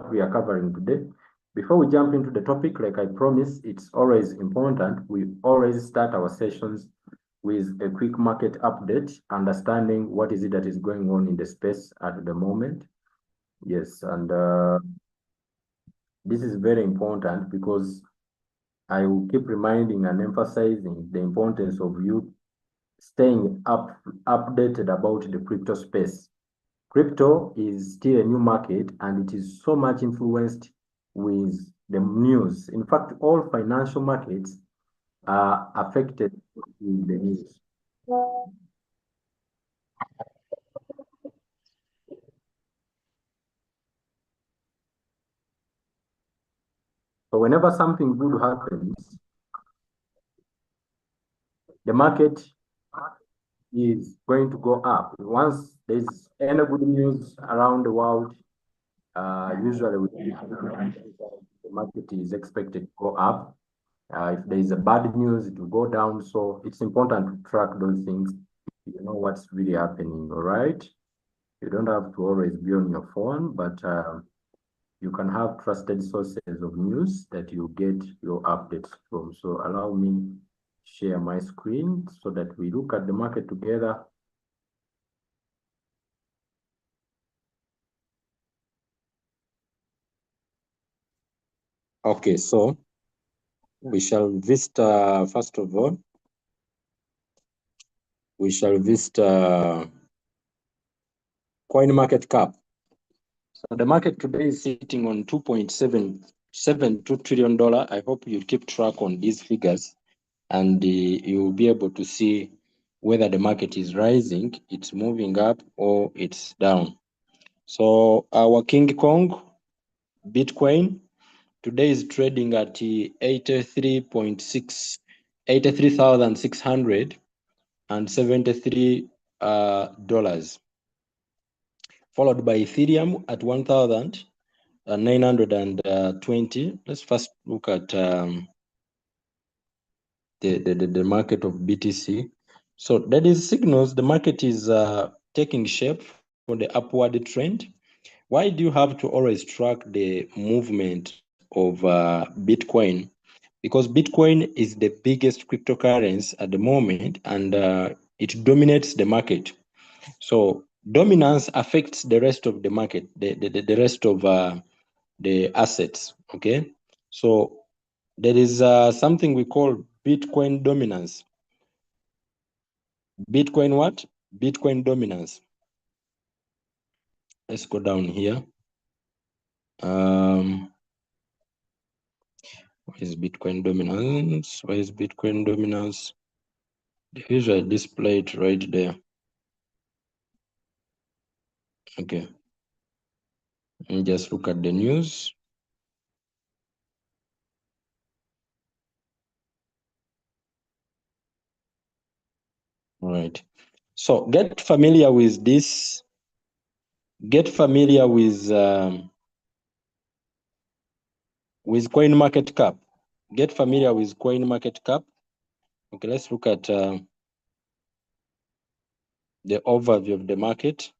what we are covering today. Before we jump into the topic, like I promised, it's always important. We always start our sessions with a quick market update, understanding what is it that is going on in the space at the moment. Yes, and this is very important because I will keep reminding and emphasizing the importance of you staying updated about the crypto space. Crypto is still a new market and it is so much influenced with the news. In fact, all financial markets are affected with the news. So whenever something good happens, the market is going to go up. Once there's any good news around the world, usually the market is expected to go up. If there is a bad news, it will go down. So it's important to track those things. You know what's really happening, all right? You don't have to always be on your phone, but you can have trusted sources of news that you get your updates from. So allow me share my screen so that we look at the market together. Okay, so we shall visit, first of all, we shall visit CoinMarketCap. So the market today is sitting on $2.772 trillion. I hope you keep track on these figures and you will be able to see whether the market is rising, it's moving up, or it's down. So our King Kong, Bitcoin, today is trading at 83,673 dollars, followed by Ethereum at 1,920. Let's first look at the market of BTC. So that is signals the market is taking shape for the upward trend. Why do you have to always track the movement of Bitcoin? Because Bitcoin is the biggest cryptocurrency at the moment, and it dominates the market. So dominance affects the rest of the market, the rest of the assets, okay? So there is something we call Bitcoin dominance. Bitcoin what? Bitcoin dominance. Let's go down here. What is Bitcoin dominance? Where is Bitcoin dominance? Usually display it right there. Okay. And just look at the news. All right. So get familiar with this. Get familiar with CoinMarketCap. Get familiar with CoinMarketCap. Okay, let's look at the overview of the market.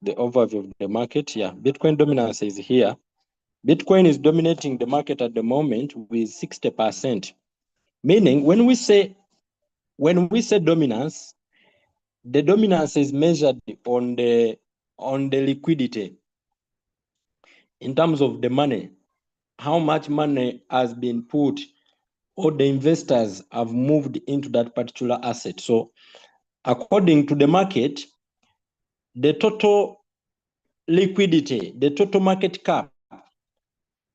The overview of the market, yeah. Bitcoin dominance is here. Bitcoin is dominating the market at the moment with 60%. Meaning, when we say dominance, the dominance is measured on the liquidity in terms of the money, how much money has been put or the investors have moved into that particular asset. So according to the market, the total liquidity, the total market cap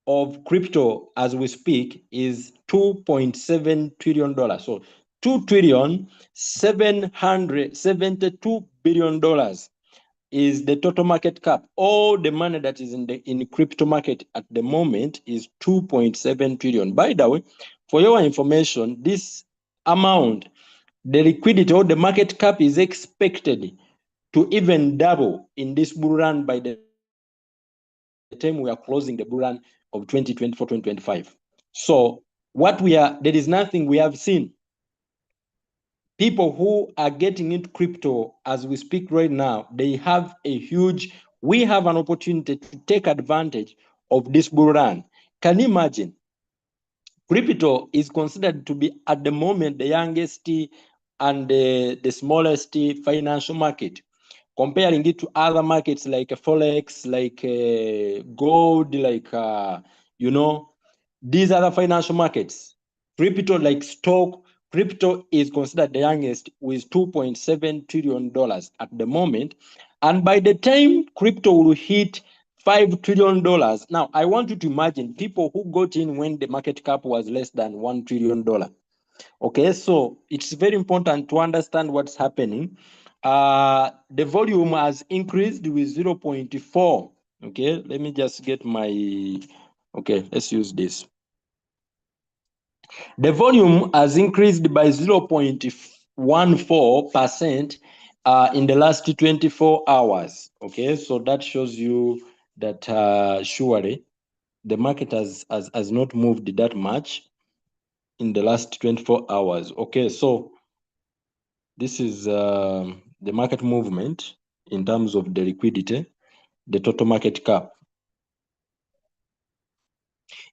of crypto as we speak is $2.7 trillion. So $2,772 billion is the total market cap. All the money that is in the crypto market at the moment is 2.7 trillion. By the way, for your information, this amount, the liquidity or the market cap is expected to even double in this bull run by the time we are closing the bull run of 2024-2025. So there is nothing we have seen. People who are getting into crypto as we speak right now, we have an opportunity to take advantage of this bull run. Can you imagine? Crypto is considered to be at the moment the youngest and the smallest financial market. Comparing it to other markets like Forex, like gold, like, these other financial markets, crypto like stock, crypto is considered the youngest with $2.7 trillion at the moment. And by the time crypto will hit $5 trillion. Now, I want you to imagine people who got in when the market cap was less than $1 trillion. Okay, so it's very important to understand what's happening. The volume has increased with 0.4. Okay, let me just get my, okay, let's use this. The volume has increased by 0.14% in the last 24 hours. Okay, so that shows you that surely the market has not moved that much in the last 24 hours. Okay, so this is the market movement in terms of the liquidity, the total market cap.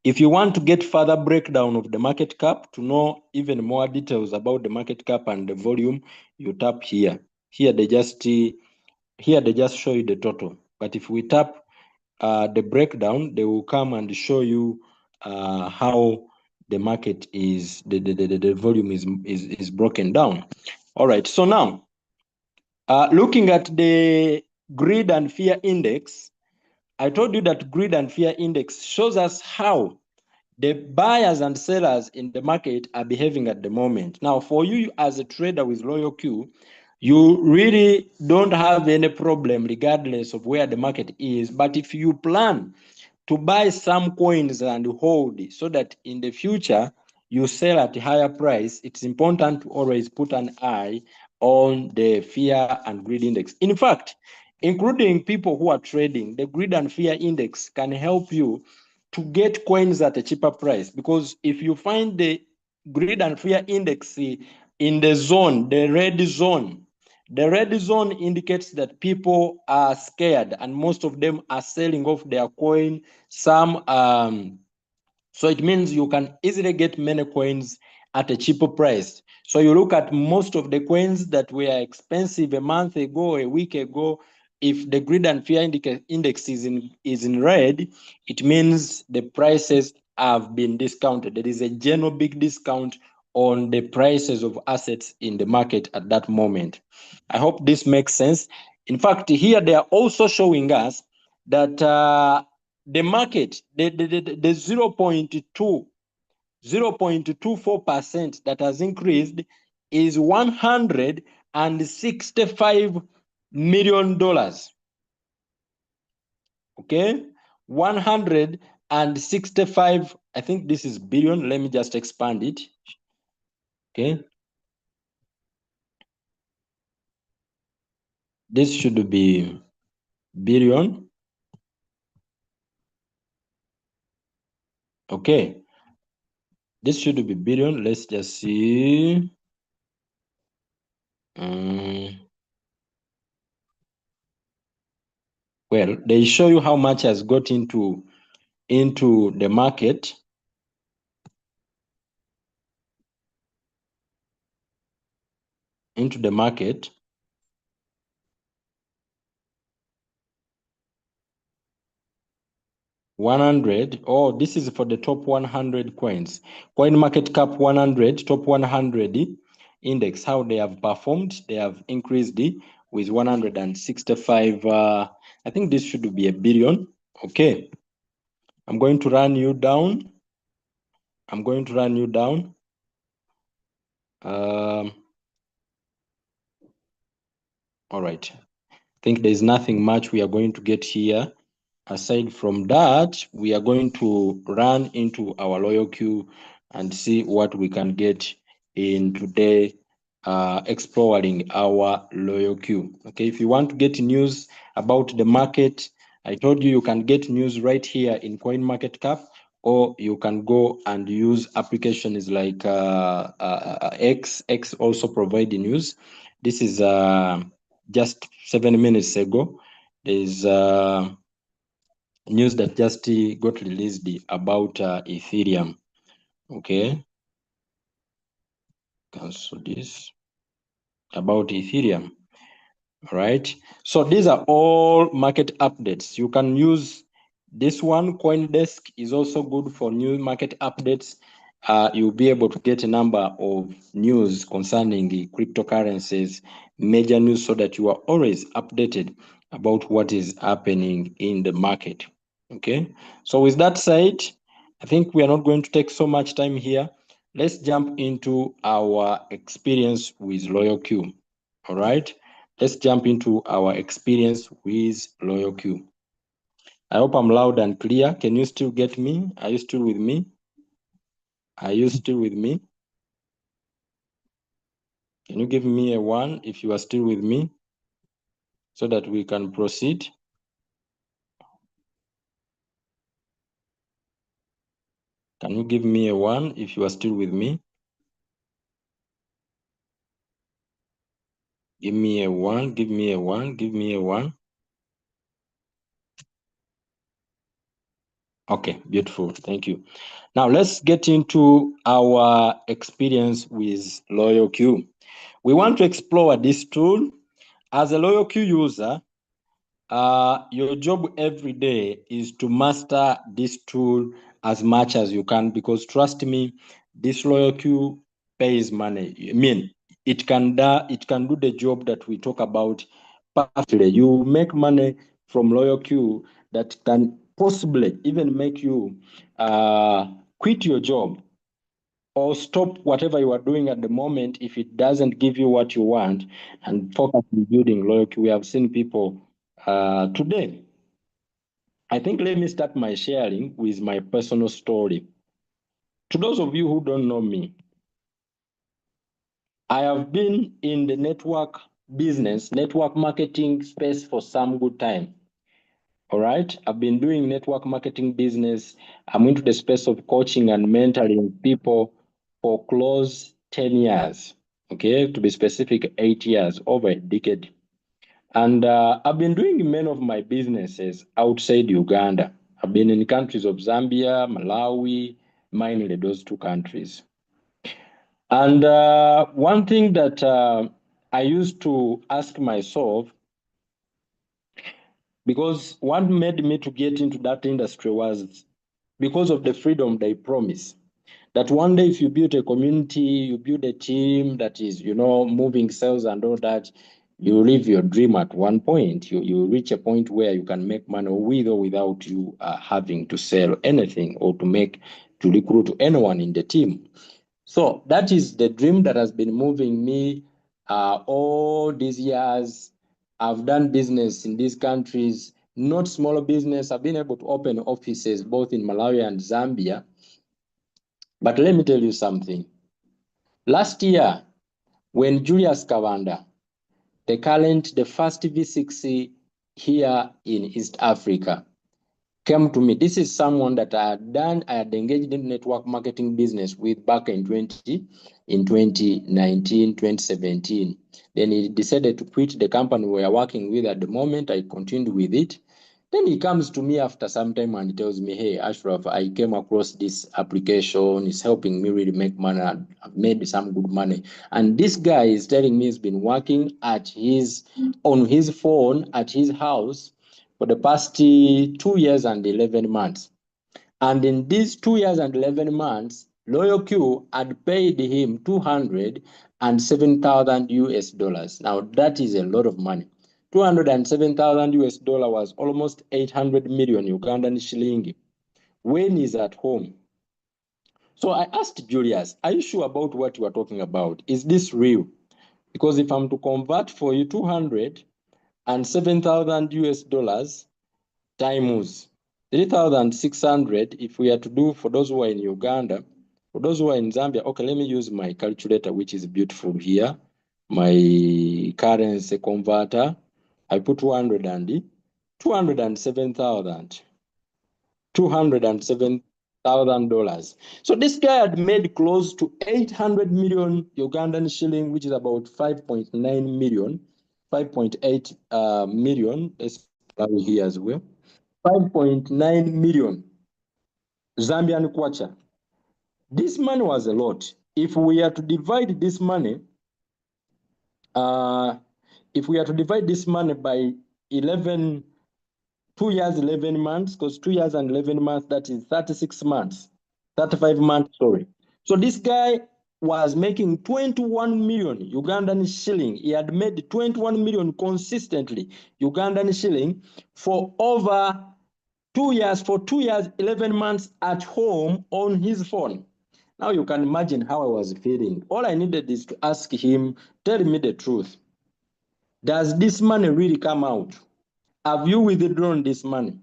If you want to get further breakdown of the market cap, to know even more details about the market cap and the volume, you tap here. Here they just show you the total. But if we tap the breakdown, they will come and show you how the market is, the volume is broken down. All right, so now looking at the greed and fear index, I told you that greed and fear index shows us how the buyers and sellers in the market are behaving at the moment. Now, for you as a trader with LoyalQ, you really don't have any problem regardless of where the market is. But if you plan to buy some coins and hold so that in the future you sell at a higher price, it's important to always put an eye on the fear and greed index. In fact, including people who are trading, the greed and fear index can help you to get coins at a cheaper price, because if you find the greed and fear index in the zone, the red zone indicates that people are scared and most of them are selling off their coin. So it means you can easily get many coins at a cheaper price. So you look at most of the coins that were expensive a month ago, a week ago, if the greed and fear index is in red, it means the prices have been discounted. There is a general big discount on the prices of assets in the market at that moment. I hope this makes sense. In fact, here they are also showing us that the market, the 0.24% that has increased is $165 million. Okay, 165, I think this is billion. Let me just expand it. Okay, this should be billion. Okay, this should be billion. Let's just see. Well, they show you how much has got into the market. Into the market. $100. Oh, this is for the top 100 coins. Coin market cap 100, top 100 index, how they have performed. They have increased with 165. I think this should be a billion. Okay. I'm going to run you down. All right. I think there's nothing much we are going to get here. Aside from that, we are going to run into our LoyalQ and see what we can get in today, exploring our LoyalQ. Okay, if you want to get news about the market, I told you can get news right here in CoinMarketCap, or you can go and use applications like X. X also provide the news. This is just 7 minutes ago. There's news that just got released about Ethereum. Okay, cancel this, about Ethereum. All right, so these are all market updates. You can use this one. CoinDesk is also good for new market updates. You'll be able to get a number of news concerning the cryptocurrencies, major news, so that you are always updated about what is happening in the market. Okay, so with that said, I think we are not going to take so much time here. Let's jump into our experience with LoyalQ. All right, let's jump into our experience with LoyalQ. I hope I'm loud and clear. Can you still get me? Are you still with me? Are you still with me? Can you give me a 1 if you are still with me so that we can proceed? Can you give me a 1 if you are still with me? Give me a 1, give me a 1, give me a 1. Okay, beautiful. Thank you. Now let's get into our experience with LoyalQ. We want to explore this tool. As a LoyalQ user, your job every day is to master this tool as much as you can, because trust me, this LoyalQ pays money. I mean, it can do the job that we talk about perfectly. You make money from LoyalQ that can possibly even make you quit your job or stop whatever you are doing at the moment if it doesn't give you what you want, and focus on building loyalty. We have seen people today. I think let me start my sharing with my personal story. To those of you who don't know me, I have been in the network business, network marketing space for some good time. All right, I've been doing network marketing business. I'm into the space of coaching and mentoring people for close 10 years. Okay, to be specific, 8 years, over a decade. And I've been doing many of my businesses outside Uganda. I've been in countries of Zambia, Malawi, mainly those two countries. And one thing that I used to ask myself, because what made me to get into that industry was because of the freedom they promise. That one day, if you build a community, you build a team that is, moving sales and all that, you live your dream at one point. You reach a point where you can make money with or without you having to sell anything or to recruit anyone in the team. So that is the dream that has been moving me all these years. I've done business in these countries, not smaller business. I've been able to open offices both in Malawi and Zambia. But let me tell you something. Last year, when Julius Kavanda, the first V6 here in East Africa, came to me, this is someone that I had engaged in network marketing business with back in 2019, 2017. Then he decided to quit the company we are working with at the moment. I continued with it. Then he comes to me after some time and he tells me, hey, Ashraf, I came across this application. It's helping me really make money. I've made some good money. And this guy is telling me he's been working on his phone at his house for the past 2 years and 11 months. And in these 2 years and 11 months, LoyalQ had paid him 207,000 US dollars. Now that is a lot of money. 207,000 US dollar was almost 800 million Ugandan shilling when he's at home. So I asked Julius, are you sure about what you are talking about? Is this real? Because if I'm to convert for you 207,000 US dollars times 3,600, if we are to do for those who are in Uganda, for those who are in Zambia, okay, let me use my calculator, which is beautiful here, my currency converter. I put 207,000 dollars. So this guy had made close to 800 million Ugandan shilling, which is about 5.9 million, 5.8 million. Let's here as well. 5.9 million Zambian kwacha. This money was a lot. If we are to divide this money, by 2 years, 11 months, because 2 years and 11 months, that is 36 months, 35 months, sorry. So this guy was making 21 million Ugandan shilling. He had made 21 million consistently Ugandan shilling for over 2 years, for 2 years, 11 months at home on his phone. Now you can imagine how I was feeling. All I needed is to ask him, tell me the truth. Does this money really come out? Have you withdrawn this money?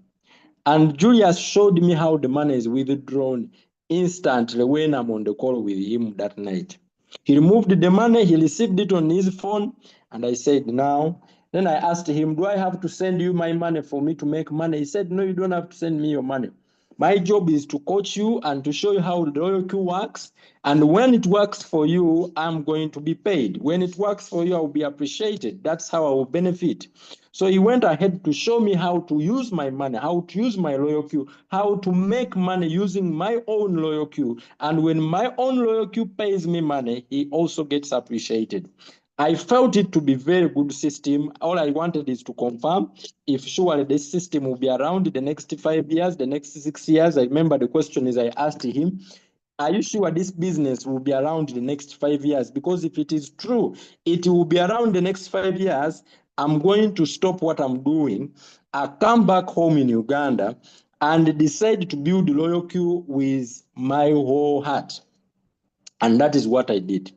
And Julius showed me how the money is withdrawn instantly when I'm on the call with him that night. He removed the money, he received it on his phone, and I said, now. Then I asked him, do I have to send you my money for me to make money? He said, no, you don't have to send me your money. My job is to coach you and to show you how the LoyalQ works. And when it works for you, I'm going to be paid. When it works for you, I'll be appreciated. That's how I will benefit. So he went ahead to show me how to use my money, how to use my LoyalQ, how to make money using my own LoyalQ. And when my own LoyalQ pays me money, he also gets appreciated. I felt it to be very good system. All I wanted is to confirm if surely this system will be around the next 5 years, the next 6 years. I remember the question is I asked him, are you sure this business will be around the next 5 years? Because if it is true, it will be around the next 5 years, I'm going to stop what I'm doing. I come back home in Uganda and decide to build LoyalQ with my whole heart. And that is what I did.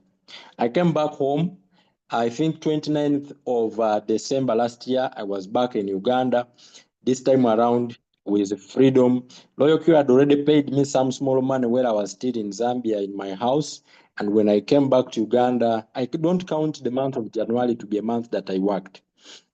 I came back home. I think 29th of December last year, I was back in Uganda. This time around with freedom. LoyalQ had already paid me some small money when I was still in Zambia in my house. And when I came back to Uganda, I don't count the month of January to be a month that I worked.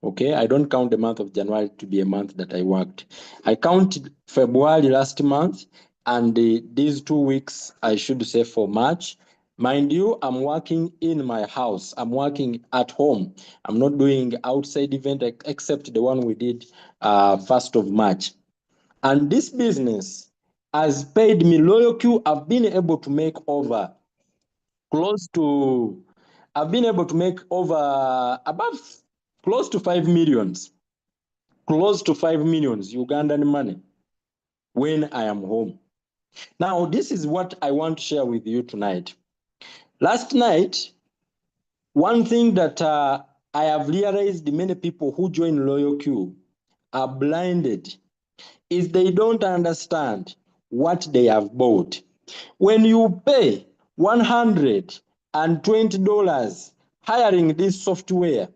Okay, I don't count the month of January to be a month that I worked. I count February last month and these 2 weeks, I should say for March. Mind you, I'm working in my house. I'm working at home. I'm not doing outside event except the one we did 1st of March. And this business has paid me LoyalQ. I've been able to make over close to, I've been able to make over above close to 5 millions, close to 5 millions Ugandan money when I am home. Now, this is what I want to share with you tonight. Last night, one thing that I have realized many people who join LoyalQ are blinded is they don't understand what they have bought. When you pay $120 hiring this software,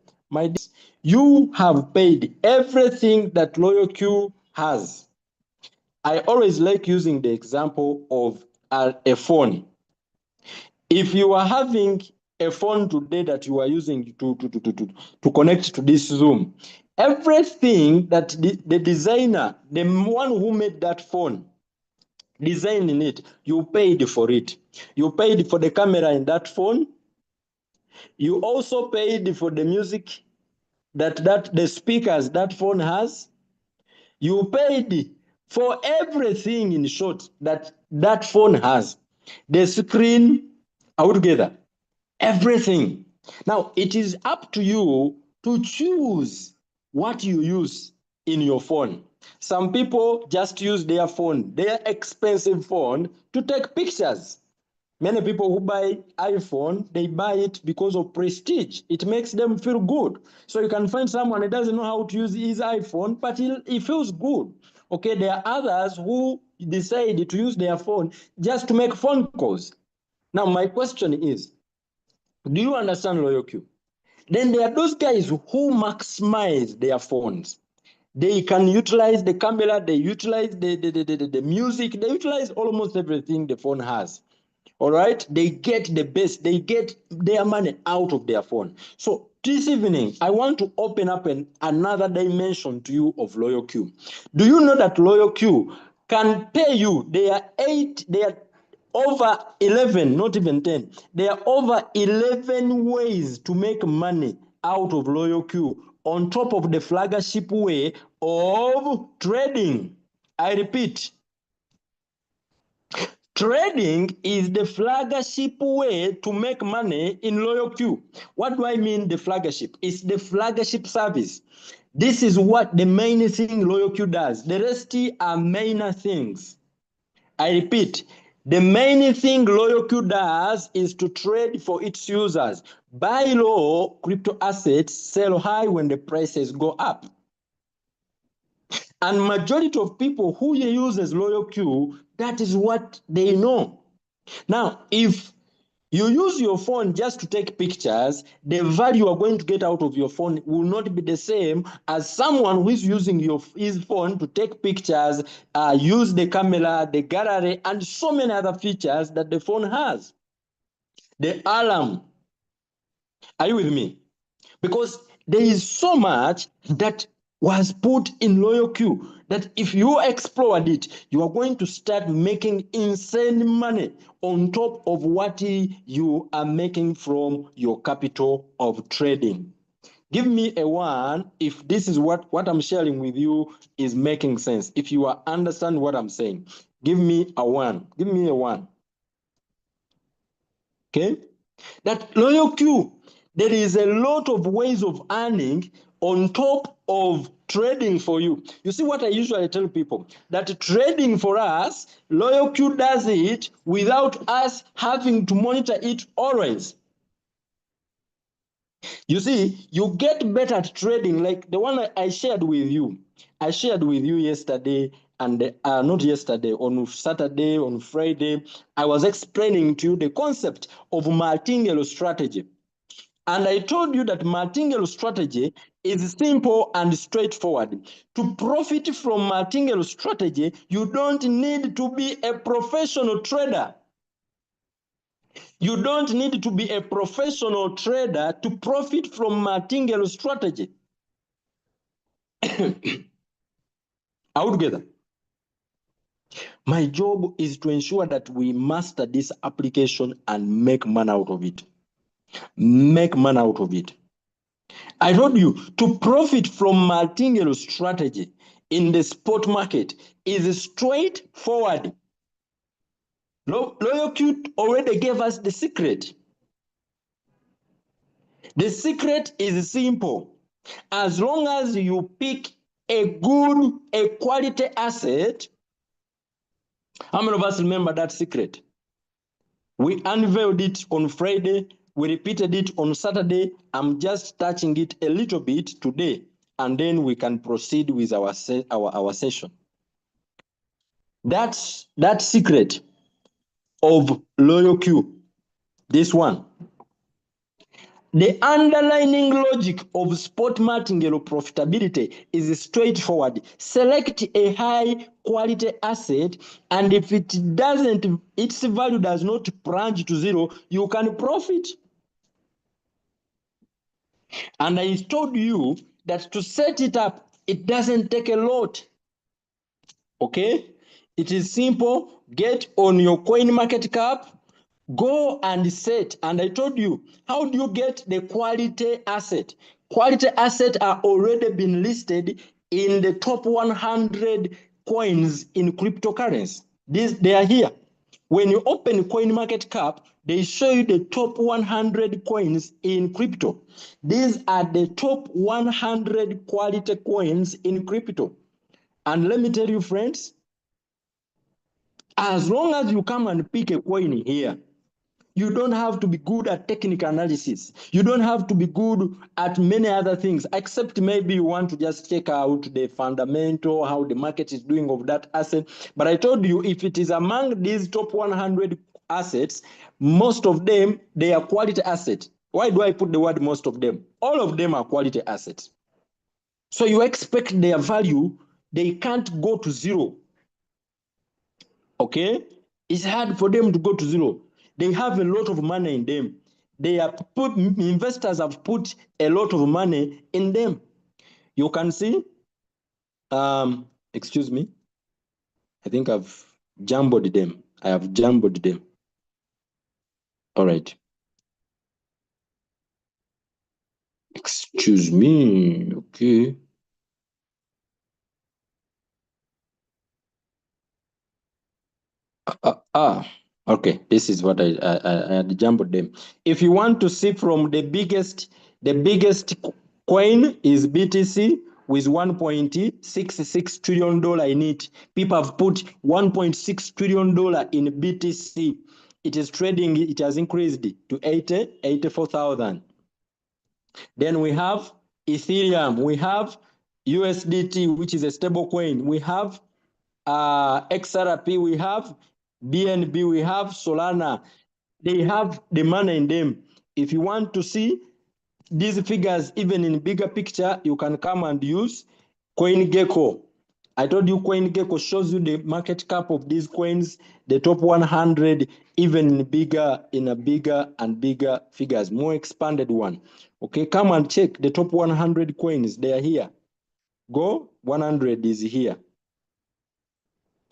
you have paid everything that LoyalQ has. I always like using the example of a phone. If you are having a phone today that you are using to connect to this Zoom, everything that the designer, the one who made that phone, designing it, you paid for it. You paid for the camera in that phone. You also paid for the music that the speakers that phone has. You paid for everything, in short, that phone has. The screen altogether, everything. Now, it is up to you to choose what you use in your phone. Some people just use their phone, their expensive phone, to take pictures. Many people who buy iPhone, they buy it because of prestige. It makes them feel good. So you can find someone who doesn't know how to use his iPhone, but he feels good. Okay, there are others who decide to use their phone just to make phone calls. Now, my question is, do you understand LoyalQ? Then there are those guys who maximize their phones. They can utilize the camera, they utilize the music, they utilize almost everything the phone has. All right, they get the best, they get their money out of their phone. So this evening, I want to open up another dimension to you of LoyalQ. Do you know that LoyalQ can pay you? They are over 11, not even 10. There are over 11 ways to make money out of LoyalQ on top of the flagship way of trading. I repeat, trading is the flagship way to make money in LoyalQ. What do I mean the flagship? It's the flagship service. This is what the main thing LoyalQ does. The rest are minor things. I repeat, the main thing LoyalQ does is to trade for its users. Buy low crypto assets, sell high when the prices go up. And majority of people who uses LoyalQ, that is what they know. Now, if you use your phone just to take pictures, the value you are going to get out of your phone will not be the same as someone who is using his phone to take pictures, use the camera, the gallery, and so many other features that the phone has. The alarm. Are you with me? Because there is so much that was put in LoyalQ that if you explored it, you are going to start making insane money on top of what you are making from your capital of trading. Give me a 1 if this is what I'm sharing with you is making sense. If you understand what I'm saying, give me a 1. Give me a 1. Okay? That LoyalQ, there is a lot of ways of earning on top of trading for you. You see what I usually tell people, that trading for us, LoyalQ does it without us having to monitor it always. You see, you get better at trading, like the one I shared with you. I shared with you yesterday, and not yesterday, on Saturday, on Friday, I was explaining to you the concept of martingale strategy. And I told you that martingale strategy is simple and straightforward. To profit from martingale strategy, you don't need to be a professional trader. You don't need to be a professional trader to profit from martingale strategy. Are we together? My job is to ensure that we master this application and make money out of it. Make money out of it. I told you, to profit from martingale strategy in the spot market is straightforward. LoyalQ already gave us the secret. The secret is simple. As long as you pick a quality asset, how many of us remember that secret? We unveiled it on Friday. We repeated it on Saturday. I'm just touching it a little bit today, and then we can proceed with our session. That's that secret of LoyalQ. This one. The underlying logic of spot martingale profitability is straightforward. Select a high quality asset, and if it doesn't, its value does not plunge to zero, you can profit. And I told you that to set it up, it doesn't take a lot. Okay? It is simple. Get on your CoinMarketCap, go and set. And I told you, how do you get the quality asset? Quality assets are already been listed in the top 100 coins in cryptocurrency. They are here. When you open CoinMarketCap, they show you the top 100 coins in crypto. These are the top 100 quality coins in crypto. And let me tell you, friends, as long as you come and pick a coin here, you don't have to be good at technical analysis. You don't have to be good at many other things, except maybe you want to just check out the fundamental, how the market is doing of that asset. But I told you, if it is among these top 100 assets, most of them, they are quality assets. Why do I put the word most of them? All of them are quality assets. So you expect their value, they can't go to zero. Okay? It's hard for them to go to zero. They have a lot of money in them. Investors have put a lot of money in them. You can see, excuse me, I think I've jumbled them. I have jumbled them. All right. Excuse me, okay. Okay, this is what I had jumbled them. If you want to see from the biggest coin is BTC with $1.66 trillion in it. People have put $1.6 trillion in BTC. It is trading, it has increased to 84,000. Then we have Ethereum, we have USDT, which is a stable coin. We have XRP, we have BNB, we have Solana. They have the money in them. If you want to see these figures even in bigger picture, you can come and use CoinGecko. I told you CoinGecko shows you the market cap of these coins, the top 100, even in bigger and bigger figures, more expanded one. Okay, come and check the top 100 coins. They are here. Go 100 is here.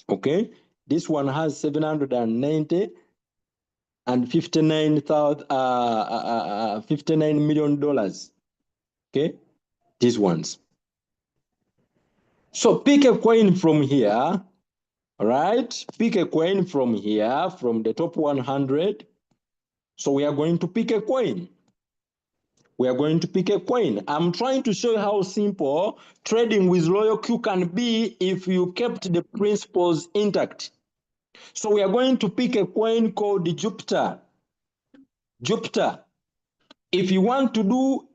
Okay, this one has 790 and $59 million. Okay, these ones. So pick a coin from here, all right? Pick a coin from here, from the top 100. So we are going to pick a coin. We are going to pick a coin. I'm trying to show you how simple trading with LoyalQ can be if you kept the principles intact. So we are going to pick a coin called Jupiter. Jupiter. If you want to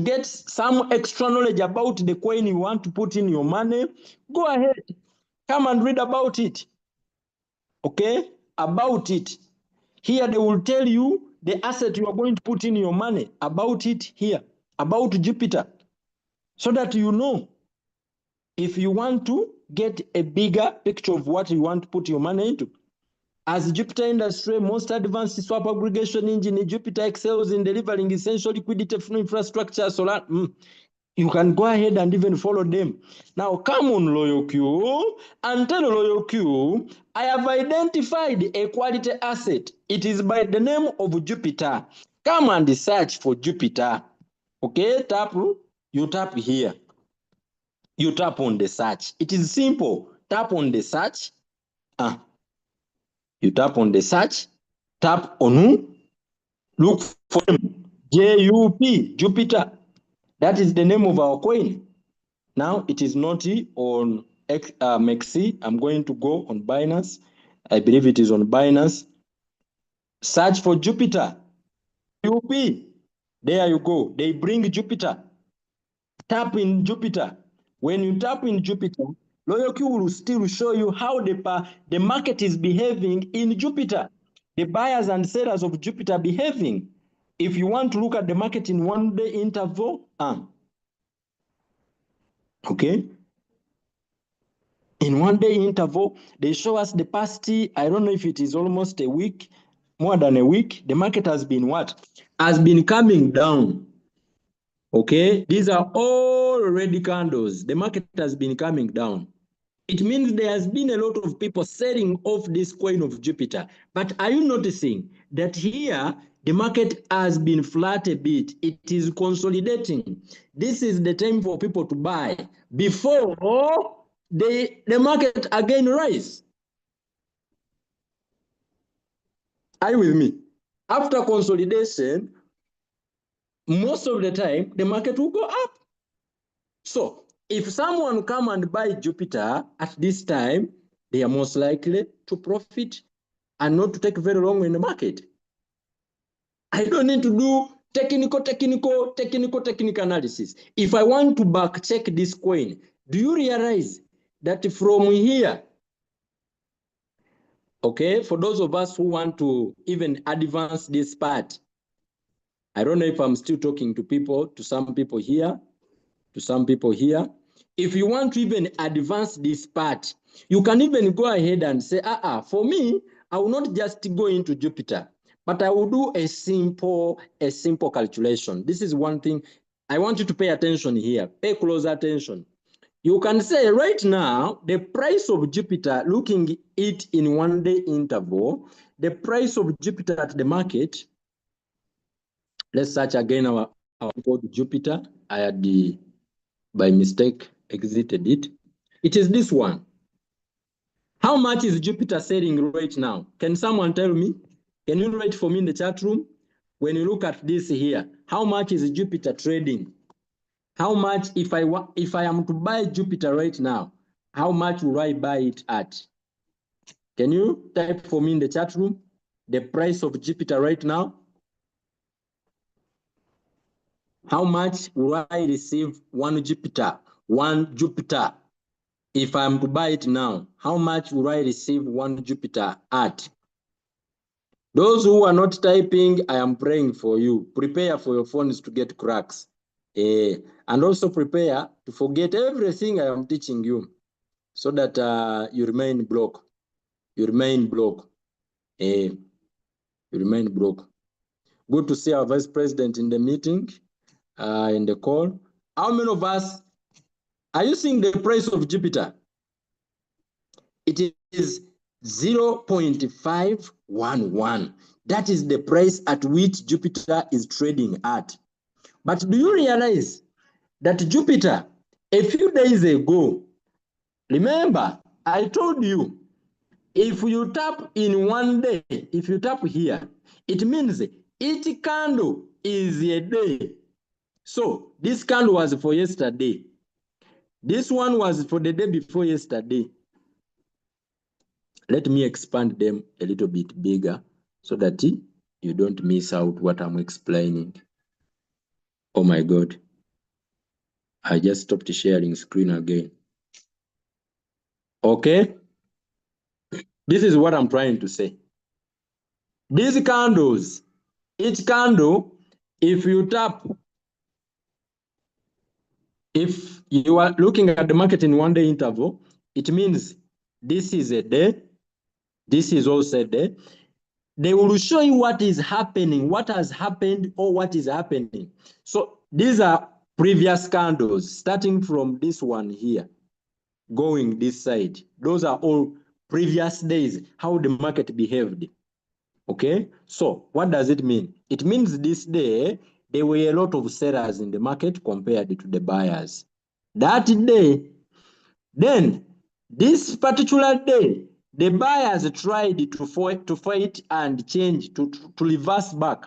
get some extra knowledge about the coin you want to put in your money, go ahead. Come and read about it. Okay? About it. Here they will tell you the asset you are going to put in your money. About it here. About Jupiter. So that you know if you want to get a bigger picture of what you want to put your money into. As Jupiter Industry, most advanced swap aggregation engine, Jupiter excels in delivering essential liquidity from infrastructure, solar. You can go ahead and even follow them. Now come on LoyalQ and tell LoyalQ, I have identified a quality asset. It is by the name of Jupiter. Come and search for Jupiter. Okay, you tap here. You tap on the search. It is simple. Tap on the search. You tap on the search. Tap on who? Look for them. JUP, Jupiter. That is the name of our coin. Now it is not on MEXC. I'm going to go on Binance. I believe it is on Binance. Search for Jupiter. UP. There you go. They bring Jupiter. Tap in Jupiter. When you tap in Jupiter, LoyalQ will still show you how the market is behaving in Jupiter. The buyers and sellers of Jupiter behaving. If you want to look at the market in 1 day interval, okay. In 1 day interval, they show us the past, I don't know if it is almost a week, more than a week. The market has been what? Has been coming down. Okay, these are all red candles. The market has been coming down. It means there has been a lot of people selling off this coin of Jupiter. But are you noticing that here the market has been flat a bit? It is consolidating. This is the time for people to buy before the market again rise. Are you with me? After consolidation, most of the time the market will go up. So if someone come and buy Jupiter at this time, they are most likely to profit and not to take very long in the market. I don't need to do technical analysis. If I want to back check this coin, do you realize that from here, okay, for those of us who want to even advance this part, I don't know if I'm still talking to people, to some people here. If you want to even advance this part, you can even go ahead and say, for me, I will not just go into Jupiter, but I will do a simple calculation. This is one thing I want you to pay attention here. Pay close attention. You can say right now, the price of Jupiter, looking it in 1 day interval, the price of Jupiter at the market, let's search again our code Jupiter. I had by mistake exited it. It is this one. How much is Jupiter selling right now? Can someone tell me? Can you write for me in the chat room? When you look at this here, how much is Jupiter trading? How much, if I am to buy Jupiter right now, how much will I buy it at? Can you type for me in the chat room the price of Jupiter right now? How much will I receive one Jupiter? If I'm to buy it now, how much will I receive one Jupiter at? Those who are not typing, I am praying for you. Prepare for your phones to get cracks. And also prepare to forget everything I am teaching you so that you remain broke. You remain broke. You remain broke. Good to see our Vice President in the meeting, in the call. How many of us are you seeing the price of Jupiter? It is 0.511. That is the price at which Jupiter is trading at. But do you realize that Jupiter, a few days ago, remember, I told you, if you tap in one day, if you tap here, it means each candle is a day. So this candle was for yesterday. This one was for the day before yesterday. Let me expand them a little bit bigger so that you don't miss out what I'm explaining. Oh my God. I just stopped sharing screen again. Okay. This is what I'm trying to say. These candles, each candle, if you tap, if you are looking at the market in 1 day interval, it means this is a day, this is also a day. They will show you what is happening, what has happened, or what is happening. So these are previous candles, starting from this one here, going this side. Those are all previous days, how the market behaved. Okay, so what does it mean? It means this day, there were a lot of sellers in the market compared to the buyers. That day, then this particular day, the buyers tried to fight and change, to reverse back.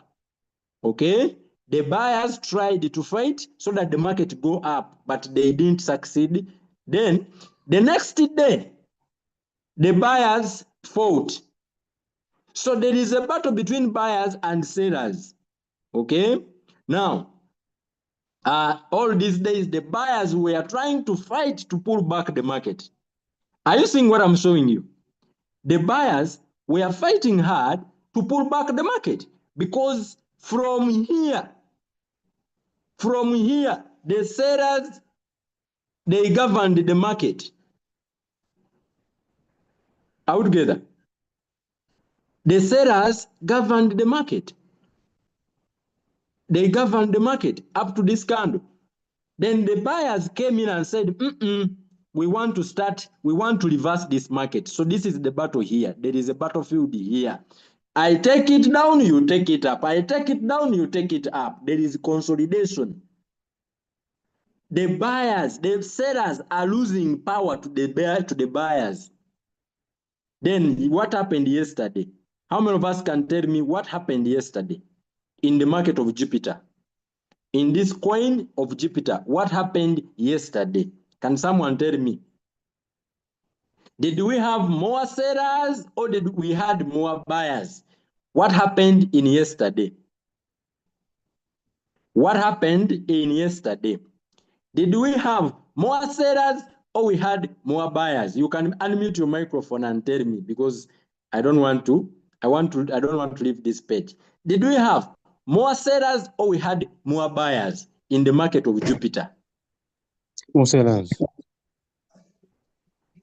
Okay, the buyers tried to fight so that the market go up, but they didn't succeed. Then the next day, the buyers fought. So there is a battle between buyers and sellers. Okay, now all these days the buyers were trying to fight to pull back the market. Are you seeing what I'm showing you? The buyers were fighting hard to pull back the market because from here, the sellers, they governed the market. Are we together? The sellers governed the market. They governed the market up to this candle. Then the buyers came in and said, we want to reverse this market. So this is the battle here. There is a battlefield here. I take it down, you take it up. I take it down, you take it up. There is consolidation. The buyers, the sellers are losing power to the buyers. Then what happened yesterday? How many of us can tell me what happened yesterday in the market of Jupiter? In this coin of Jupiter, what happened yesterday? Can someone tell me? Did we have more sellers or did we have more buyers? What happened in yesterday? What happened in yesterday? Did we have more sellers or we had more buyers? You can unmute your microphone and tell me, because I don't want to leave this page. Did we have more sellers or we had more buyers in the market of Jupiter? More sellers.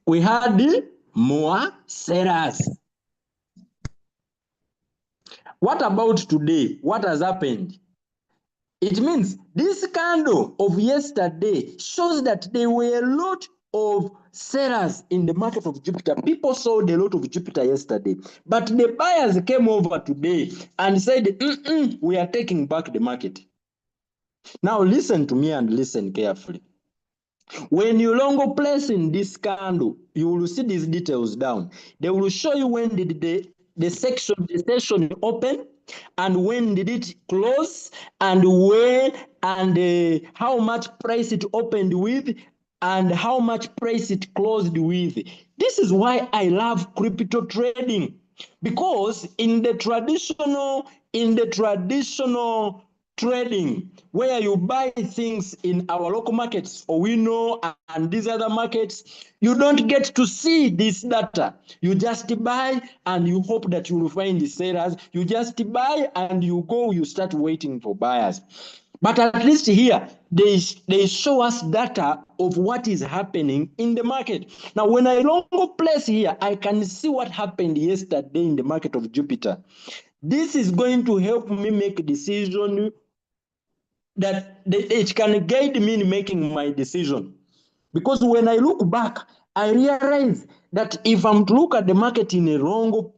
We had more sellers. What about today? What has happened? It means this candle of yesterday shows that there were a lot of sellers in the market of Jupiter. People sold a lot of Jupiter yesterday, but the buyers came over today and said, we are taking back the market. Now listen to me and listen carefully. When you long place in this candle, you will see these details down. They will show you when did the session open, and when did it close, and when and how much price it opened with, and how much price it closed with. This is why I love crypto trading, because in the traditional trading, where you buy things in our local markets, Owino and these other markets, you don't get to see this data. You just buy and you hope that you will find the sellers. You just buy and you go, you start waiting for buyers. But at least here, they show us data of what is happening in the market. Now, when I long place here, I can see what happened yesterday in the market of Jupiter. This is going to help me make a decision that it can guide me in making my decision. Because when I look back, I realize that if I'm to look at the market in a long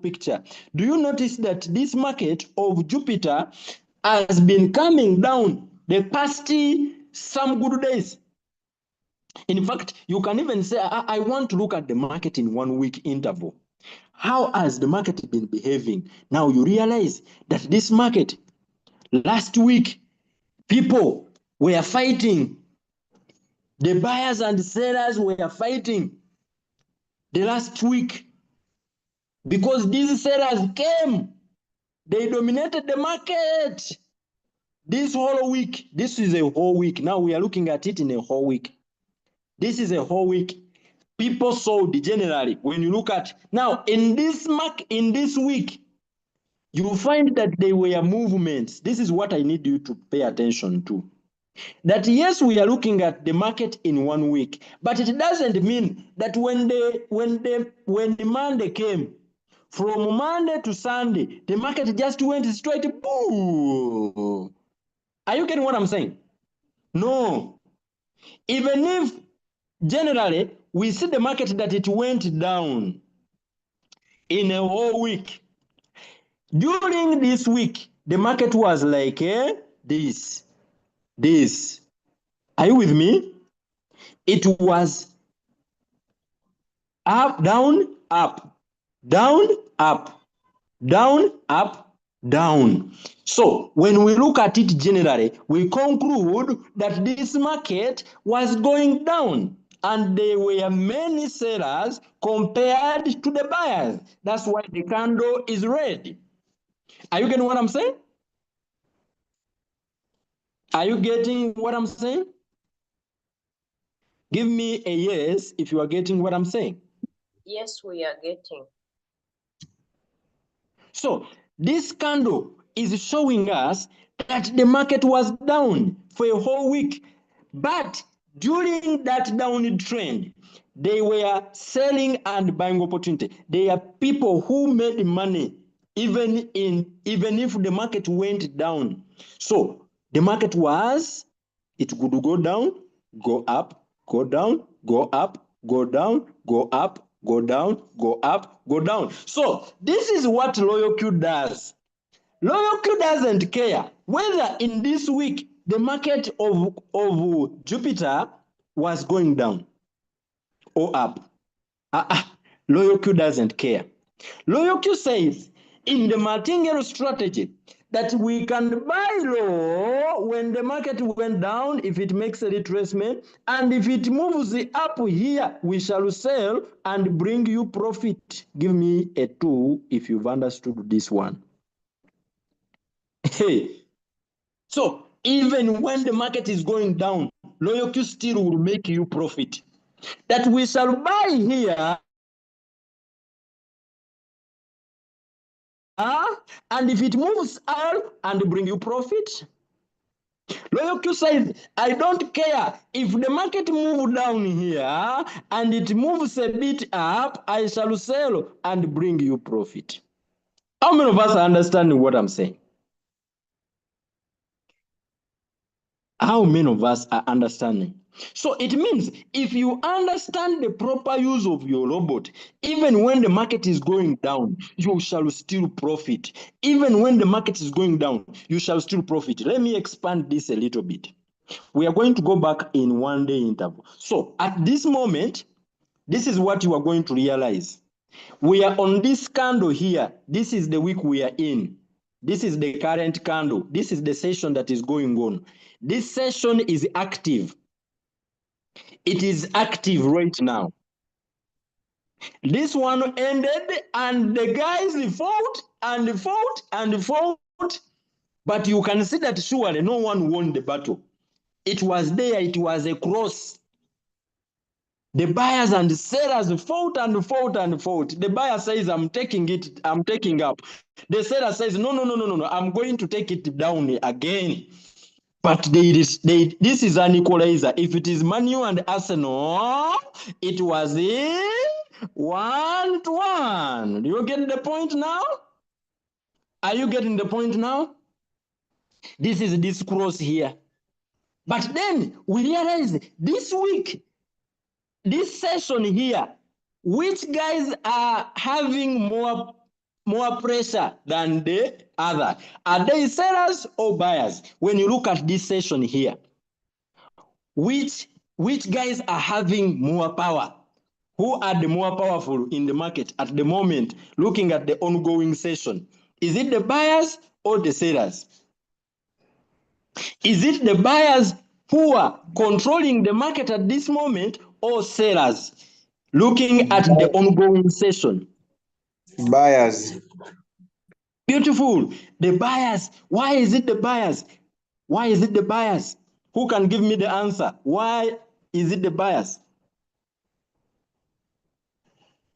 picture, do you notice that this market of Jupiter has been coming down the past some good days? In fact, you can even say, I want to look at the market in 1 week interval. How has the market been behaving? Now you realize that this market, last week, people were fighting. The buyers and sellers were fighting the last week because these sellers came. They dominated the market this whole week. This is a whole week. Now we are looking at it in a whole week. This is a whole week. People sold generally. When you look at now in this week, you find that there were movements. This is what I need you to pay attention to. That yes, we are looking at the market in 1 week, but it doesn't mean that when the Monday came, from Monday to Sunday, the market just went straight boom. Are you getting what I'm saying? No. Even if generally we see the market that it went down in a whole week, during this week, the market was like this. Are you with me? It was up, down, up, down, up, down, up, down. So when we look at it generally, we conclude that this market was going down and there were many sellers compared to the buyers. That's why the candle is red. Are you getting what I'm saying? Are you getting what I'm saying? Give me a yes if you are getting what I'm saying. Yes, we are getting. So this candle is showing us that the market was down for a whole week. But during that downtrend, they were selling and buying opportunity. They are people who made money even if the market went down. So the market it could go down, go up, go down, go up, go down, go up, go down, go up, go down. So this is what LoyalQ does. LoyalQ doesn't care whether in this week the market of Jupiter was going down or up. LoyalQ doesn't care. LoyalQ says in the martingale strategy that we can buy low when the market went down if it makes a retracement, and if it moves up here, we shall sell and bring you profit. Give me a 2 if you've understood this one. Hey, so even when the market is going down, LoyalQ still will make you profit. That we shall buy here, and if it moves up and bring you profit. LoyalQ says, I don't care if the market moves down here and it moves a bit up, I shall sell and bring you profit. How many of us are understanding what I'm saying? How many of us are understanding? So it means if you understand the proper use of your robot, even when the market is going down, you shall still profit. Even when the market is going down, you shall still profit. Let me expand this a little bit. We are going to go back in 1 day interval. So at this moment, this is what you are going to realize. We are on this candle here. This is the week we are in. This is the current candle. This is the session that is going on. This session is active. It is active right now. This one ended and the guys fought and fought and fought. But you can see that surely no one won the battle. It was there, it was a cross. The buyers and the sellers fought and fought and fought. The buyer says, I'm taking it, I'm taking up. The seller says, no, I'm going to take it down again. But this is an equalizer. If it is Man U and Arsenal, it was 1-1. Do you get the point now? Are you getting the point now? This is this cross here. But then we realize this week, this session here, which guys are having more pressure than the other? Are they sellers or buyers? When you look at this session here, which guys are having more power? Who are the more powerful in the market at the moment, looking at the ongoing session? Is it the buyers or the sellers? Is it the buyers who are controlling the market at this moment or sellers looking at the ongoing session? Buyers. Beautiful. The buyers. Why is it the buyers? Why is it the buyers? Who can give me the answer? Why is it the buyers?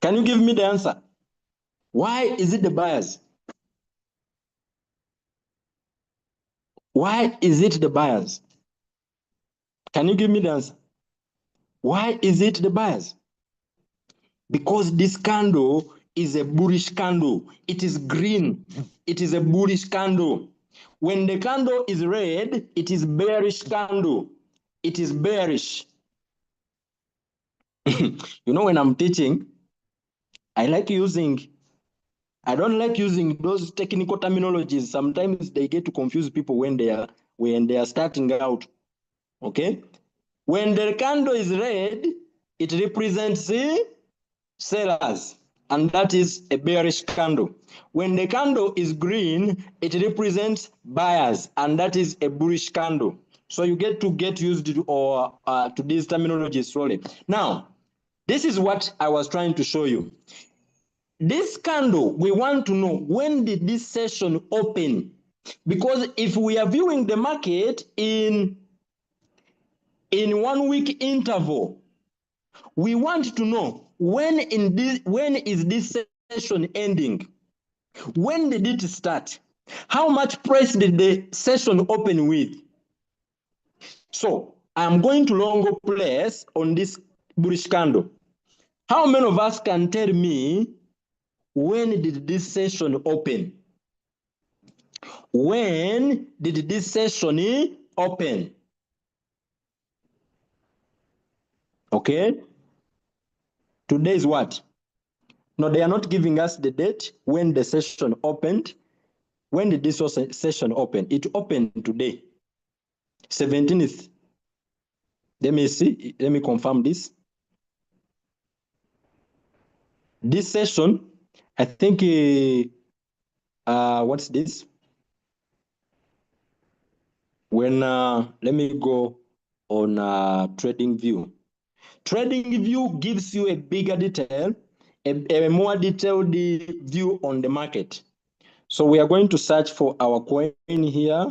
Can you give me the answer? Why is it the buyers? Why is it the buyers? Can you give me the answer? Why is it the buyers? Because this candle is a bullish candle. It is green. It is a bullish candle. When the candle is red, it is bearish candle. It is bearish. You know, when I'm teaching, I don't like using those technical terminologies. Sometimes they get to confuse people when they are starting out. Okay? When the candle is red, it represents sellers, and that is a bearish candle. When the candle is green, it represents buyers, and that is a bullish candle. So you get used to these terminologies slowly. Now, this is what I was trying to show you. This candle, we want to know, when did this session open? Because if we are viewing the market in 1 week interval, we want to know when is this session ending? When did it start? How much price did the session open with? So I'm going to longer place on this bullish candle. How many of us can tell me when did this session open? When did this session open? Okay. Today is what? No, they are not giving us the date when the session opened. When did this session open? It opened today, 17th. Let me see. Let me confirm this. This session, I think, what's this? When, let me go on TradingView. TradingView gives you a bigger detail, a more detailed view on the market. So we are going to search for our coin here.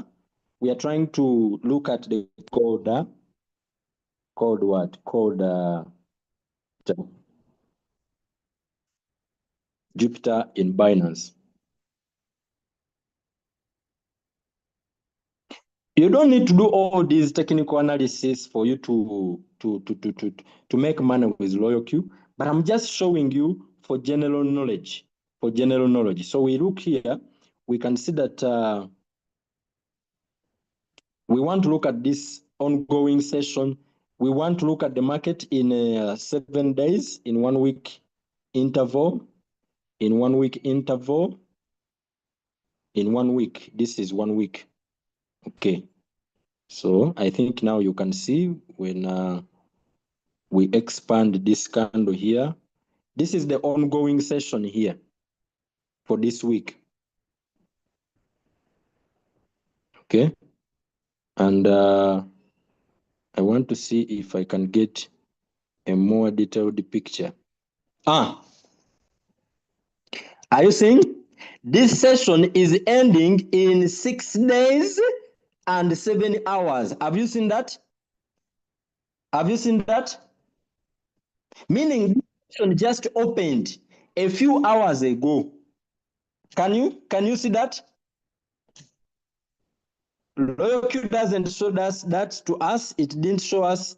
We are trying to look at the code what? Called Jupiter in Binance. You don't need to do all these technical analysis for you to make money with LoyalQ, but I'm just showing you for general knowledge. For general knowledge. So we look here, we can see that we want to look at this ongoing session. We want to look at the market in 7 days, in 1 week interval, in 1 week interval, in 1 week. This is 1 week. Okay. So I think now you can see when we expand this candle here. This is the ongoing session here for this week. Okay. And I want to see if I can get a more detailed picture. Are you seeing? This session is ending in 6 days and 7 hours. Have you seen that? Have you seen that? Meaning this session just opened a few hours ago. Can you see that? Royal Q doesn't show us that to us. It didn't show us,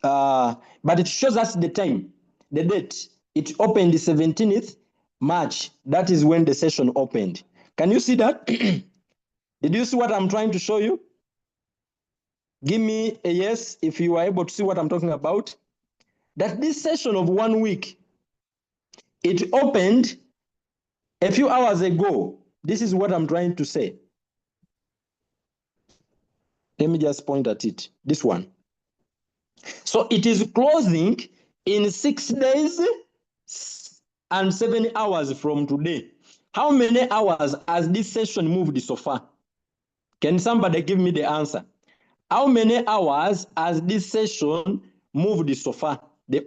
but it shows us the time, the date. It opened the 17th March. That is when the session opened. Can you see that? Did you see what I'm trying to show you? Give me a yes if you are able to see what I'm talking about. That this session of 1 week, it opened a few hours ago. This is what I'm trying to say. Let me just point at it. This one. So it is closing in 6 days and 7 hours from today. How many hours has this session moved so far? Can somebody give me the answer? How many hours has this session moved so far? The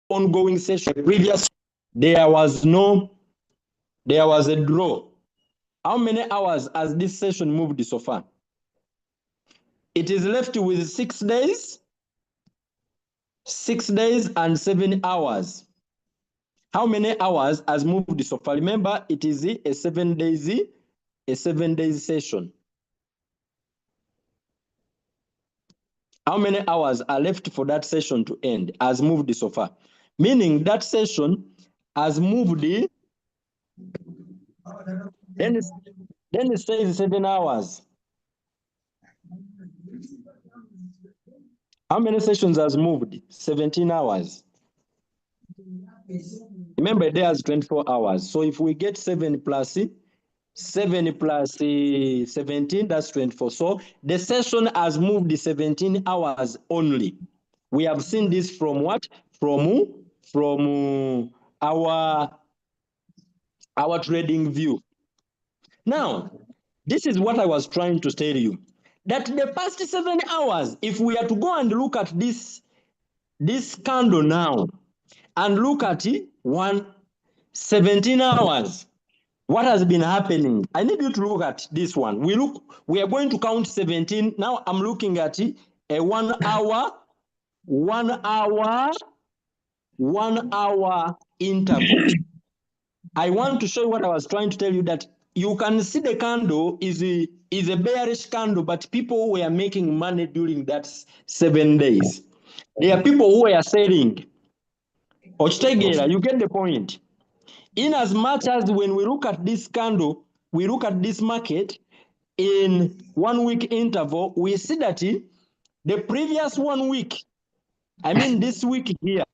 ongoing session. Previous, there was a draw. How many hours has this session moved so far? It is left with 6 days, 6 days and 7 hours. How many hours has moved so far? Remember, it is a 7 days session. How many hours are left for that session to end? Has moved so far, meaning that session has moved. Then it says 7 hours. How many sessions has moved? 17 hours. Remember, a day has 24 hours. So if we get 7 plus 17, that's 24. So the session has moved 17 hours only. We have seen this from what? From our trading view. Now, this is what I was trying to tell you. That the past 7 hours, if we are to go and look at this candle now, and look at it, 17 hours. What has been happening? I need you to look at this one. We are going to count 17. Now I'm looking at it, a 1 hour interval. I want to show you what I was trying to tell you, that you can see the candle is a bearish candle, but people were making money during that 7 days. There are people who were selling. Ochtegera, you get the point. In as much as when we look at this candle, we look at this market in 1 week interval, we see that the previous 1 week, I mean this week here,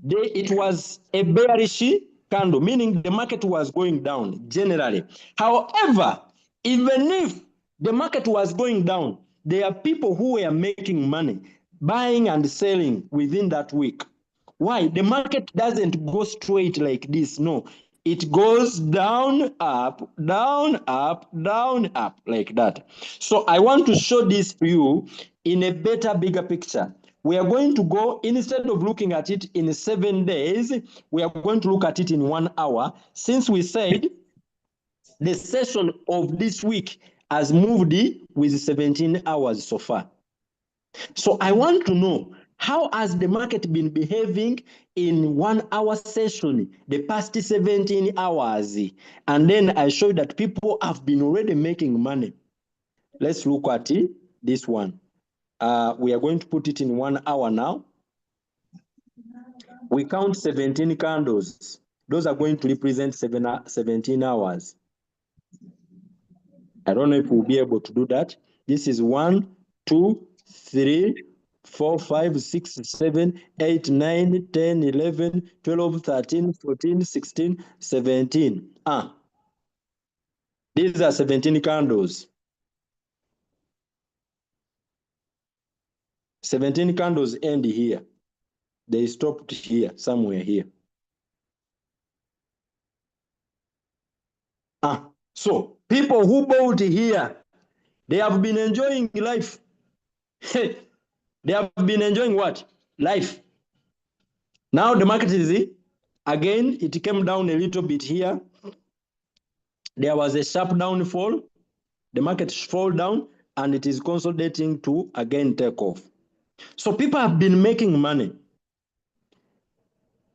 it was a bearish candle, meaning the market was going down generally. However, even if the market was going down, there are people who were making money, buying and selling within that week. Why? The market doesn't go straight like this. No, it goes down, up, down, up, down, up, like that. So I want to show this to you in a better, bigger picture. We are going to go, instead of looking at it in 7 days, we are going to look at it in 1 hour, since we said the session of this week has moved with 17 hours so far. So I want to know, how has the market been behaving in 1 hour session, the past 17 hours? And then I show that people have been already making money. Let's look at this one. We are going to put it in 1 hour now. We count 17 candles. Those are going to represent 17 hours. I don't know if we'll be able to do that. This is 1, 2, 3, 4, 5, 6, 7, 8, 9, 10, 11, 12, 13, 14, 16, 17. These are 17 candles. 17 candles end here. They stopped here, somewhere here. So people who bought here, they have been enjoying life. They have been enjoying what? Life. Now the market is, again, it came down a little bit here. There was a sharp downfall. The market fall down and it is consolidating to again take off. So people have been making money.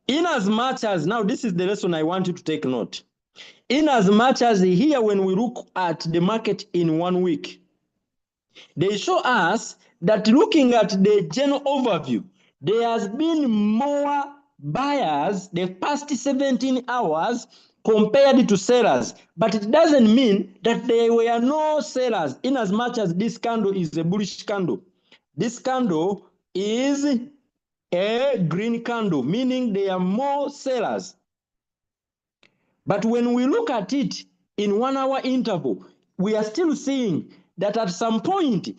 In as much as, now this is the lesson I want you to take note. In as much as here, when we look at the market in 1 week, they show us that looking at the general overview, there has been more buyers the past 17 hours compared to sellers. But it doesn't mean that there were no sellers, in as much as this candle is a bullish candle. This candle is a green candle, meaning there are more sellers. But when we look at it in 1 hour interval, we are still seeing that at some point,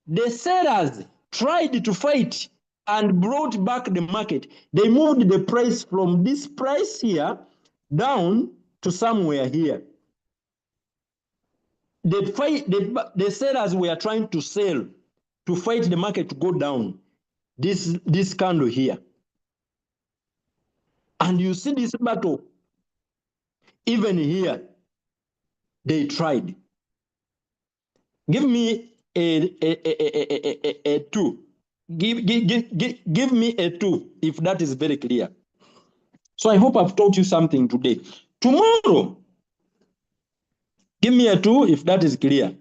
the sellers tried to fight and brought back the market. They moved the price from this price here down to somewhere here. The sellers were trying to sell, to fight the market to go down. This candle here. And you see this battle. Even here, they tried. Give me a 2. Give me a 2 if that is very clear. So I hope I've taught you something today. Tomorrow, give me a 2 if that is clear.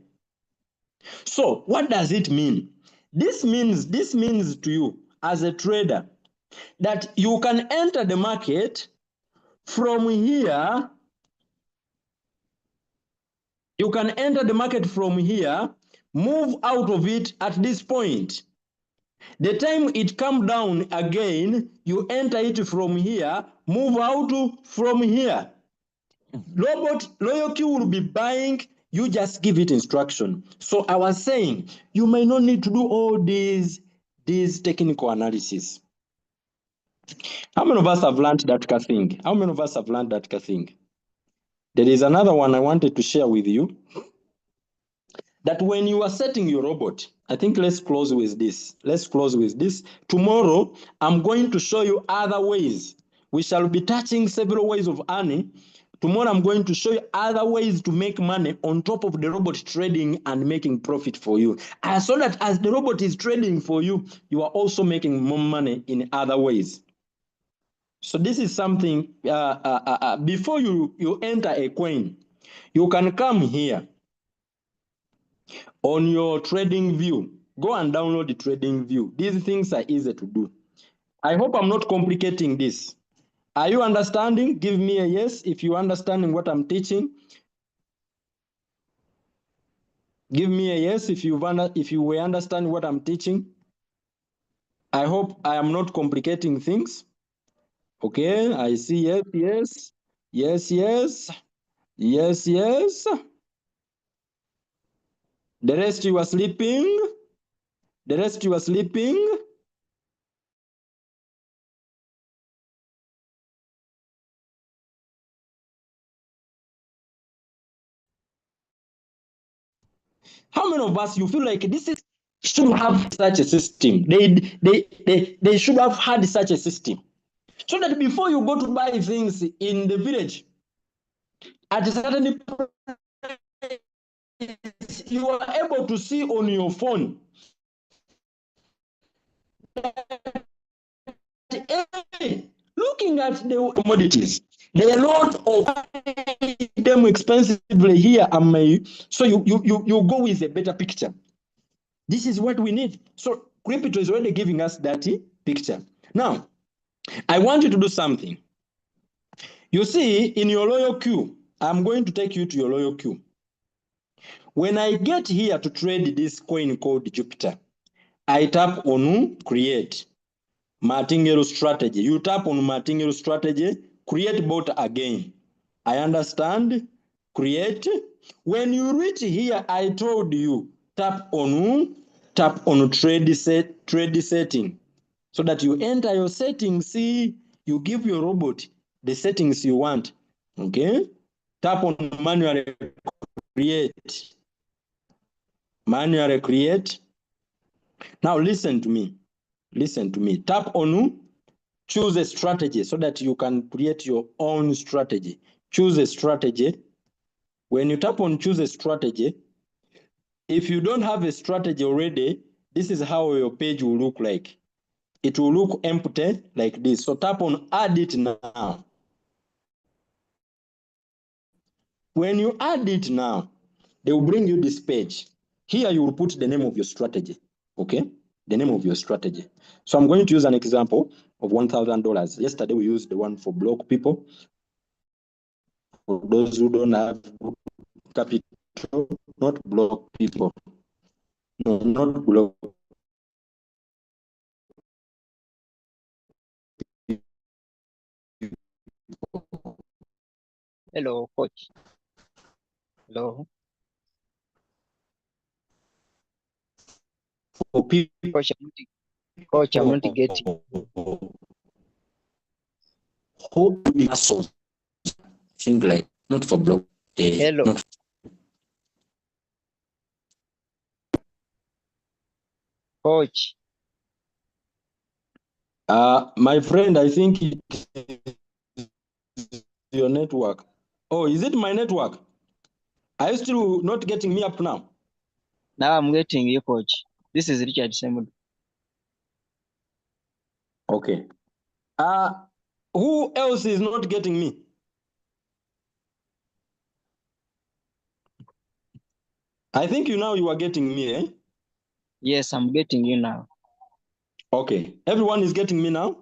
So what does it mean? This means to you as a trader that you can enter the market from here. You can enter the market from here, move out of it at this point. The time it come down again, you enter it from here, move out from here. LoyalQ will be buying, you just give it instruction. So I was saying, you may not need to do all these technical analysis. How many of us have learned that thing? How many of us have learned that thing? There is another one I wanted to share with you. That when you are setting your robot, I think let's close with this. Let's close with this. Tomorrow, I'm going to show you other ways. We shall be touching several ways of earning. Tomorrow, I'm going to show you other ways to make money on top of the robot trading and making profit for you. So that as the robot is trading for you, you are also making more money in other ways. So this is something, before you enter a coin, you can come here. On your trading view, go and download the trading view. These things are easy to do. I hope I'm not complicating this. Are you understanding? Give me a yes if you're understanding what I'm teaching. Give me a yes if you were understanding what I'm teaching. I hope I am not complicating things. Okay, I see yes, yes, yes, yes, yes, yes. The rest you are sleeping. The rest you are sleeping. How many of us you feel like this is should have such a system? They should have had such a system, so that before you go to buy things in the village, at a certain point, you are able to see on your phone. Looking at the commodities, there are a lot of them expensively here, so you go with a better picture. This is what we need. So crypto is already giving us that picture. Now, I want you to do something. You see, in your LoyalQ, I'm going to take you to your LoyalQ. When I get here to trade this coin called Jupiter, I tap on create martingale strategy. You tap on martingale strategy, create bot again. I understand, create. When you reach here, I told you tap on trade setting, so that you enter your settings. See, you give your robot the settings you want. Okay, tap on manually create. Manually create. Now listen to me. Listen to me. Tap on choose a strategy so that you can create your own strategy. Choose a strategy. When you tap on choose a strategy, if you don't have a strategy already, this is how your page will look like. It will look empty like this. So tap on add it now. When you add it now, they will bring you this page. Here you will put the name of your strategy. Okay, the name of your strategy. So I'm going to use an example of $1,000. Yesterday we used the one for block people. For those who don't have capital, not block people. No, not block. Hello, coach. Hello. For people. Coach, I'm not getting. Who muscles? Think like not for block. Hello. Not Coach. My friend, I think it is your network. Oh, is it my network? Are you still not getting me up now? Now I'm getting you, coach. This is Richard Semudu. Okay. Who else is not getting me? I think you are getting me, eh? Yes, I'm getting you now. Okay. Everyone is getting me now?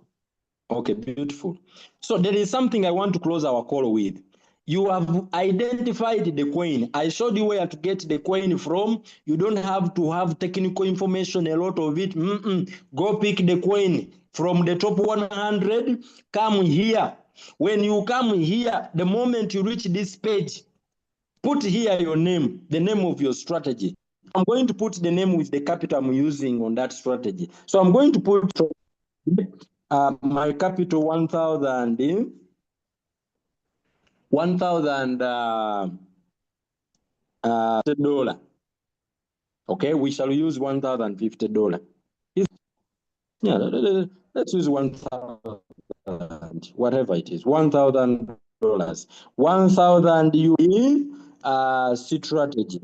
Okay, beautiful. So there is something I want to close our call with. You have identified the coin. I showed you where to get the coin from. You don't have to have technical information, a lot of it. Go pick the coin from the top 100. Come here. When you come here, the moment you reach this page, put here your name, the name of your strategy. I'm going to put the name with the capital I'm using on that strategy. So I'm going to put my capital $1,000 Okay, we shall use $1,050. Yeah, let's use 1,000, whatever it is, $1,000. 1,000 strategy.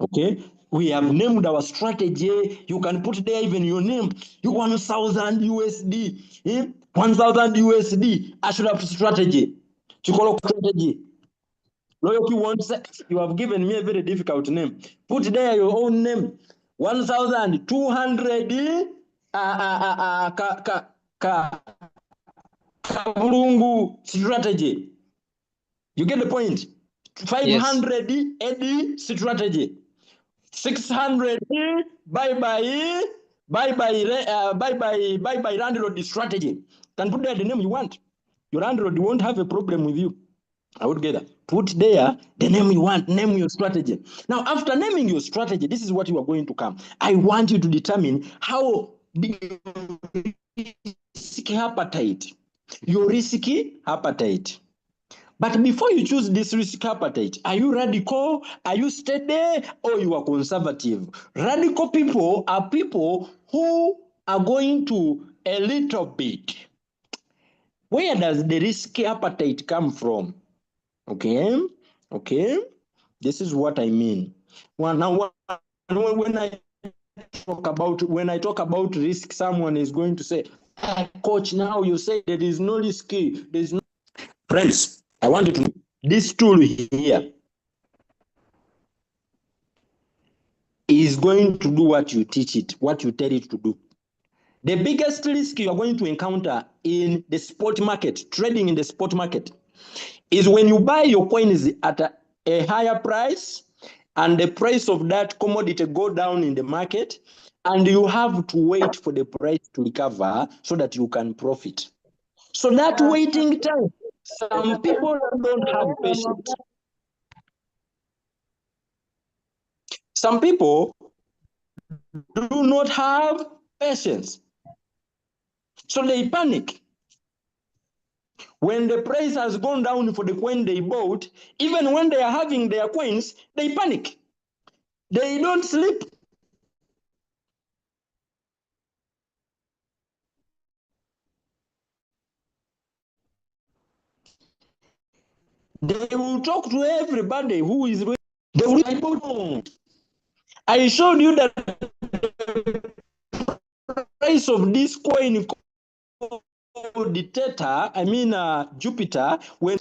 Okay, we have named our strategy. You can put there even your name. You 1,000 USD. 1,000 USD. I should have strategy. Chikolo strategy. Loyalty wants. You have given me a very difficult name. Put there your own name. 1,200. Kabulungu strategy. You get the point. 500 Eddie strategy. 600 bye bye landlord strategy. Can put there the name you want. Your landlord won't have a problem with you. I would get that. Put there the name you want, name your strategy. Now, after naming your strategy, this is what you are going to come. I want you to determine how the risk appetite, your risky appetite. But before you choose this risk appetite, are you radical? Are you steady? Or you are conservative? Radical people are people who are going to a little bit. Where does the risk appetite come from? Okay. This is what I mean. Well, now, when I talk about risk, someone is going to say, coach, now you say there is no risk. There is no. Friends, I want you to know this tool here is going to do what you teach it, what you tell it to do. The biggest risk you are going to encounter in the spot market, trading in the spot market, is when you buy your coins at a higher price and the price of that commodity go down in the market, and you have to wait for the price to recover so that you can profit. So that waiting time, some people don't have patience. some people do not have patience. So they panic. When the price has gone down for the coin they bought, even when they are having their coins, they panic. They don't sleep. They will talk to everybody who is. They will. I showed you that the price of this coin called the Theta, Jupiter, when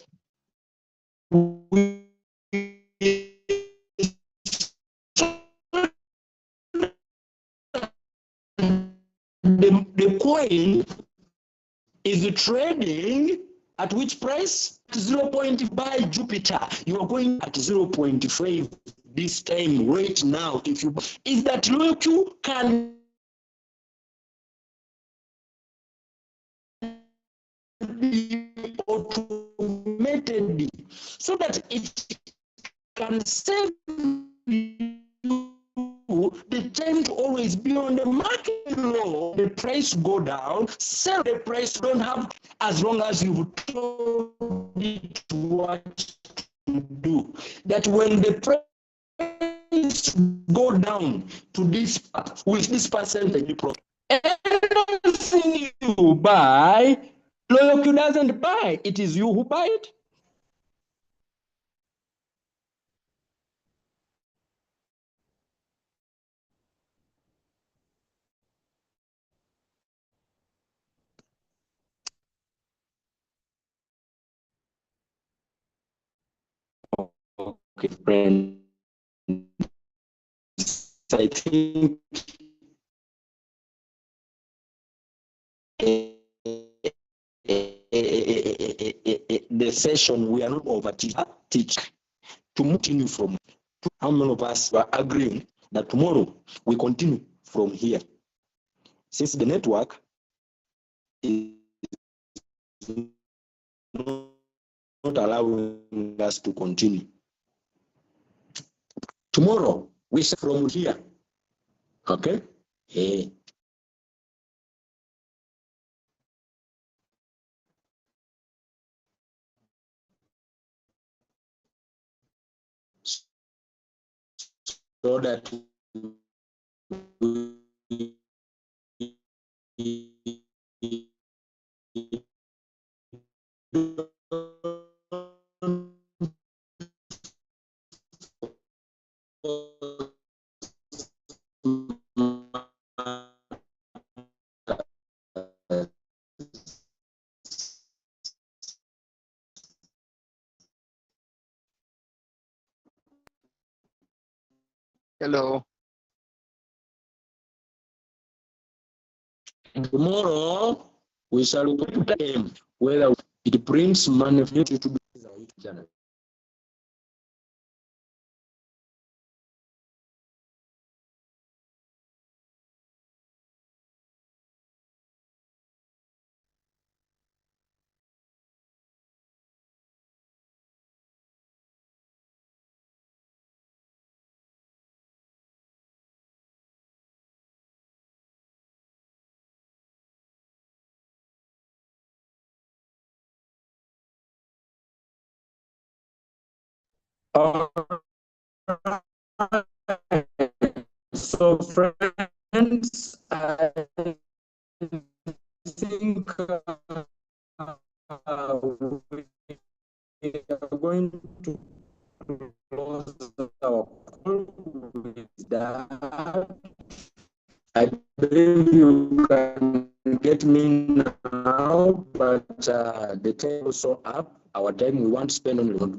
the coin is trading at which price? 0.5 by Jupiter. You are going at 0.5 this time right now. If that local can be automated so that it can save you the time to always be on the market low, the price go down, sell the price, don't have, as long as you've told it what to do. That when the price go down to this with this percentage, you profit. Everything you buy, Loyoku doesn't buy. It is you who buy it. Okay, friends. I think the session we are not over teach to continue from. How many of us are agreeing that tomorrow we continue from here? Since the network is not allowing us to continue. Tomorrow we start from here. Okay? Yeah. So that Hello. tomorrow we shall look at the game whether it brings money for you to be our YouTube channel. So friends, I think we are going to close our call with that. I believe you can get me now, but the time is also up. Our time we want to spend on